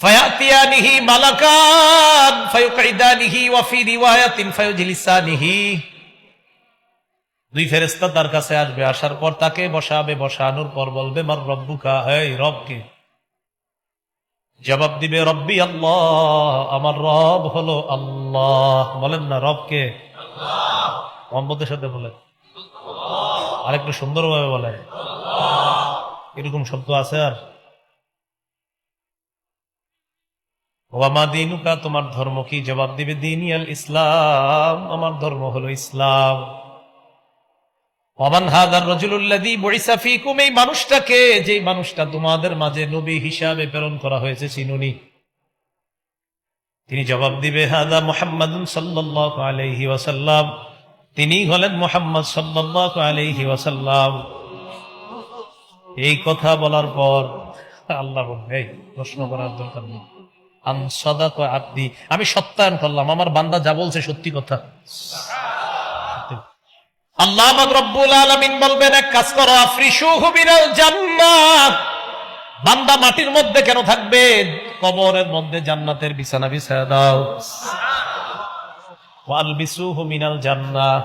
ফায়াতিয়ানিহি মালাকান ফায়ুকঈদানিহি ওয়া ফি রিওয়ায়াতিন ফায়ুজলিসানিহি। দুই ফেরেশতা তার কাছে আসবে, আসার পর তাকে বসাবে, বসানোর পর বলবে মার রব্বুকা, এই রবকে? জবাব দিবে রব্বি আল্লাহ, আমার রব হলো আল্লাহ। বলেন না রবকে? মোহাম্মদের সাথে বলেন, আরেকটু সুন্দরভাবে বলেন। এরকম শব্দ আছে? আর ওয়ামা দীনুকা, তোমার ধর্ম কি? জবাব দিবে দীনি আল ইসলাম, আমার ধর্ম হলো ইসলাম। ওয়ামান হাদার রাজুলুল্লাযী বুইসা ফীকুম, এই মানুষটাকে, যেই মানুষটা তোমাদের মাঝে নবী হিসাবে প্রেরণ করা হয়েছে, চিনুনি? তিনি জবাব দিবে হাদা মুহাম্মাদুন সাল্লাল্লাহু আলাইহি ওয়াসাল্লাম, তিনি হলেন মুহাম্মদ সাল্লাল্লাহু আলাইহি ওয়াসাল্লাম। এই কথা বলার পর আল্লাহ বলবে, এই প্রশ্ন করার দরকার নেই, আন সাদাকা আব্দি, আমি সত্যায়ন করলাম, আমার বান্দা যা বলছে সত্যি কথা। আল্লাহ রব্বুল আলামিন বলবেন, এক কাজ করো, আফরিশুহু মিনাল জান্নাহ, বান্দা মাটির মধ্যে কেন থাকবে? কবরের মধ্যে জান্নাতের বিছানা বিছায়া দাও। ওয়ালবিসুহু মিনাল জান্নাহ,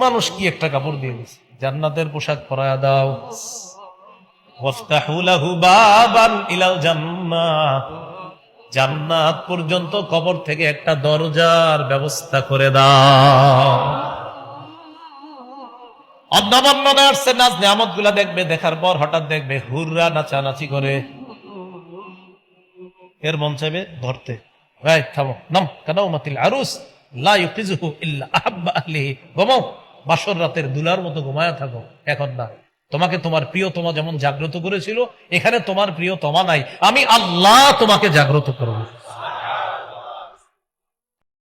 মানুষ কি একটা কাপড় দিয়ে দিছে, জান্নাতের পোশাক পরায়া দাও। ওয়াফতাহু লাহু বাবান ইলাল জান্নাহ, জান্নাত পর্যন্ত কবর থেকে একটা দরজার ব্যবস্থা করে দাও। অন্যবর্ণনা আসছে, নাজ নিয়ামত গুলা দেখবে, দেখার পর হঠাৎ দেখবে হুররা নাচানাচি করে, এর মন চাইবে ধরতে, এই থামো, নাম কানাউমাতিল আরুস লা ইউকিজুহু ইল্লা আহাব্বা আহলিহি, ঘুমাও, বাসর রাতের দুলার মতো ঘুমায়া থাকো, এখন না। তোমাকে তোমার প্রিয়তমা যেমন জাগ্রত করেছিল, এখানে তোমার প্রিয়তমা নাই, আমি আল্লাহ তোমাকে জাগ্রত করবো।